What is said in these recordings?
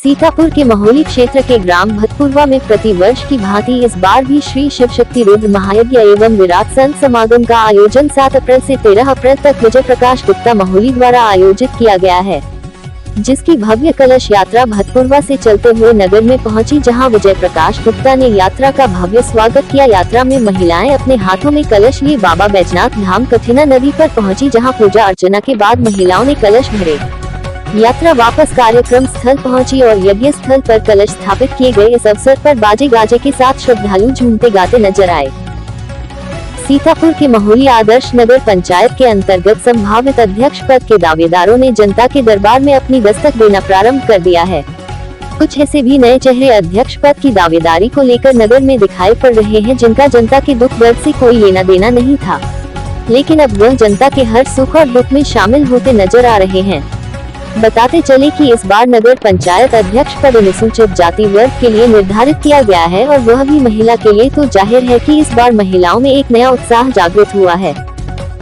सीतापुर के महोली क्षेत्र के ग्राम भतपुरवा में प्रति वर्ष की भांति इस बार भी श्री शिव शक्ति रुद्र महायज्ञ एवं विराट संत समागम का आयोजन 7 अप्रैल से 13 अप्रैल तक विजय प्रकाश गुप्ता महोली द्वारा आयोजित किया गया है, जिसकी भव्य कलश यात्रा भतपुरवा से चलते हुए नगर में पहुंची, जहां विजय प्रकाश गुप्ता ने यात्रा का भव्य स्वागत किया। यात्रा में महिलाएं अपने हाथों में कलश लिए बाबा बैजनाथ धाम कठिना नदी पर पहुंची, जहां पूजा अर्चना के बाद महिलाओं ने कलश भरे। यात्रा वापस कार्यक्रम स्थल पहुंची और यज्ञ स्थल पर कलश स्थापित किए गए। इस अवसर पर बाजे गाजे के साथ श्रद्धालु झूमते गाते नजर आए। सीतापुर के महोली आदर्श नगर पंचायत के अंतर्गत संभावित अध्यक्ष पद के दावेदारों ने जनता के दरबार में अपनी दस्तक देना प्रारंभ कर दिया है। कुछ ऐसे भी नए चेहरे अध्यक्ष पद की दावेदारी को लेकर नगर में दिखाई पड़ रहे हैं, जिनका जनता के दुख दर्द से कोई लेना देना नहीं था, लेकिन अब वह जनता के हर सुख और दुख में शामिल होते नजर आ रहे हैं। बताते चले कि इस बार नगर पंचायत अध्यक्ष पद अनुसूचित जाति वर्ग के लिए निर्धारित किया गया है, और वह भी महिला के लिए, तो जाहिर है कि इस बार महिलाओं में एक नया उत्साह जागृत हुआ है।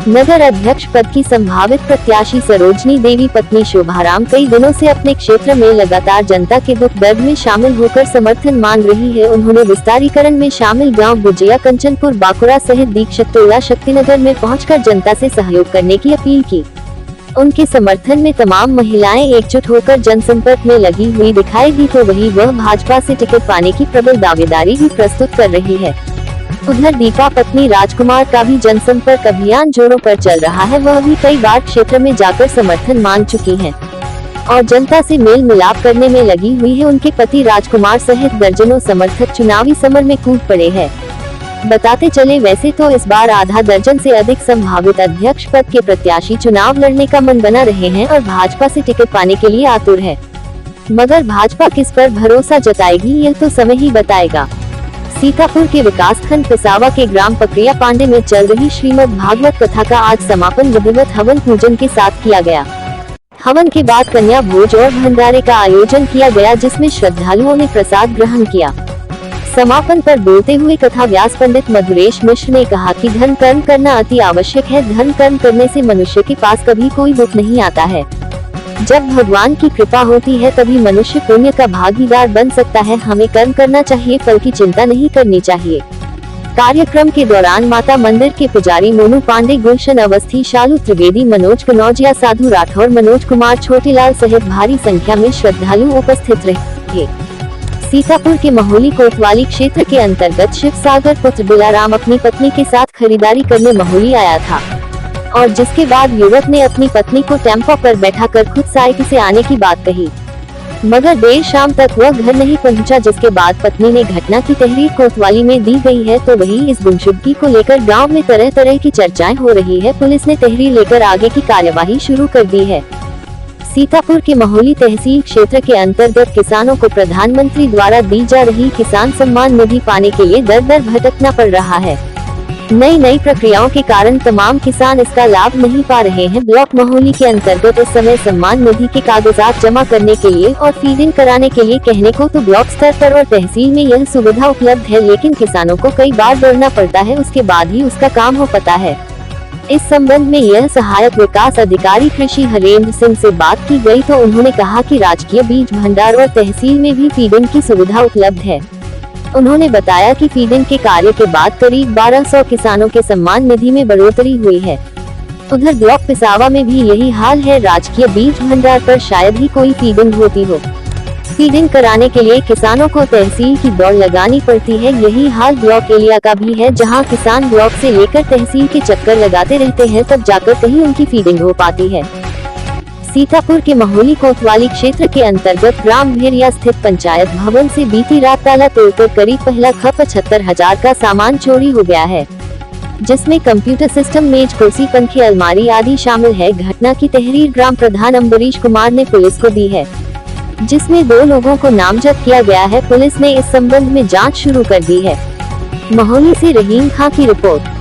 नगर अध्यक्ष पद की संभावित प्रत्याशी सरोजनी देवी पत्नी शोभाराम कई दिनों से अपने क्षेत्र में लगातार जनता के दुख दर्द में शामिल होकर समर्थन मांग रही है। उन्होंने विस्तारीकरण में शामिल गाँव गुजिया, कंचनपुर, बाकुरा सहित दीक्षित टोला, शक्तिनगर में पहुँचकर जनता से सहयोग करने की अपील की। उनके समर्थन में तमाम महिलाएं एकजुट होकर जनसंपर्क में लगी हुई दिखाई दी, तो वही वह भाजपा से टिकट पाने की प्रबल दावेदारी भी प्रस्तुत कर रही है। उधर दीपा पत्नी राजकुमार का भी जनसंपर्क अभियान जोरों पर चल रहा है। वह भी कई बार क्षेत्र में जाकर समर्थन मांग चुकी हैं और जनता से मेल मिलाप करने में लगी हुई है। उनके पति राजकुमार सहित दर्जनों समर्थक चुनावी समर में कूद पड़े हैं। बताते चले, वैसे तो इस बार आधा दर्जन से अधिक संभावित अध्यक्ष पद के प्रत्याशी चुनाव लड़ने का मन बना रहे हैं और भाजपा से टिकट पाने के लिए आतुर है, मगर भाजपा किस पर भरोसा जताएगी यह तो समय ही बताएगा। सीतापुर के विकासखंड पिसावा के ग्राम पकड़िया पांडे में चल रही श्रीमद् भागवत कथा का आज समापन विधिवत हवन पूजन के साथ किया गया। हवन के बाद कन्या भोज और भंडारे का आयोजन किया गया, जिसमें श्रद्धालुओं ने प्रसाद ग्रहण किया। समापन पर बोलते हुए कथा व्यास पंडित मधुरेश मिश्र ने कहा कि धर्म कर्म करना अति आवश्यक है। धर्म कर्म करने से मनुष्य के पास कभी कोई दुख नहीं आता है। जब भगवान की कृपा होती है तभी मनुष्य पुण्य का भागीदार बन सकता है। हमें कर्म करना चाहिए, फल की चिंता नहीं करनी चाहिए। कार्यक्रम के दौरान माता मंदिर के पुजारी मोनू पांडे, गुलशन अवस्थी, शालू त्रिवेदी, मनोज कनौजिया, साधु राठौर, मनोज कुमार, छोटेलाल सहित भारी संख्या में श्रद्धालु उपस्थित रहे। सीतापुर के महोली कोतवाली क्षेत्र के अंतर्गत शिव सागर पुत्र बिलाराम अपनी पत्नी के साथ खरीदारी करने महोली आया था, और जिसके बाद युवक ने अपनी पत्नी को टेम्पो पर बैठाकर खुद साइकिल से आने की बात कही, मगर देर शाम तक वह घर नहीं पहुंचा, जिसके बाद पत्नी ने घटना की तहरीर कोतवाली में दी गई है। तो वही इस गुमशुदगी को लेकर गाँव में तरह तरह की चर्चाएं हो रही है। पुलिस ने तहरीर लेकर आगे की कार्यवाही शुरू कर दी है। सीतापुर के महोली तहसील क्षेत्र के अंतर्गत किसानों को प्रधानमंत्री द्वारा दी जा रही किसान सम्मान निधि पाने के लिए दर दर भटकना पड़ रहा है। नई प्रक्रियाओं के कारण तमाम किसान इसका लाभ नहीं पा रहे हैं। ब्लॉक महोली के अंतर्गत इस समय सम्मान निधि के कागजात जमा करने के लिए और फीडिंग कराने के लिए कहने को तो ब्लॉक स्तर पर और तहसील में यह सुविधा उपलब्ध है, लेकिन किसानों को कई बार दौड़ना पड़ता है, उसके बाद ही उसका काम हो पाता है। इस संबंध में यह सहायक विकास अधिकारी कृषि हरेंद्र सिंह से बात की गई, तो उन्होंने कहा कि राजकीय बीज भंडार और तहसील में भी फीडिंग की सुविधा उपलब्ध है। उन्होंने बताया कि फीडिंग के कार्य के बाद करीब 1200 किसानों के सम्मान निधि में बढ़ोतरी हुई है। उधर ब्लॉक पिसावा में भी यही हाल है। राजकीय बीज भंडार पर शायद ही कोई फीडिंग होती हो। फीडिंग कराने के लिए किसानों को तहसील की दौड़ लगानी पड़ती है। यही हाल ब्लॉक एरिया का भी है, जहां किसान ब्लॉक से लेकर तहसील के चक्कर लगाते रहते हैं, तब जाकर कहीं उनकी फीडिंग हो पाती है। सीतापुर के महोली कोतवाली क्षेत्र के अंतर्गत ग्राम भेरिया स्थित पंचायत भवन से बीती रात ताला तोड़कर करीब 1,75,000 का सामान चोरी हो गया है, जिसमें कंप्यूटर सिस्टम, मेज, कुर्सी, पंखे, अलमारी आदि शामिल है। घटना की तहरीर ग्राम प्रधान अम्बरीश कुमार ने पुलिस को दी है, जिसमें 2 लोगों को नामजद किया गया है। पुलिस ने इस संबंध में जांच शुरू कर दी है। महोली से रहीम खां की रिपोर्ट।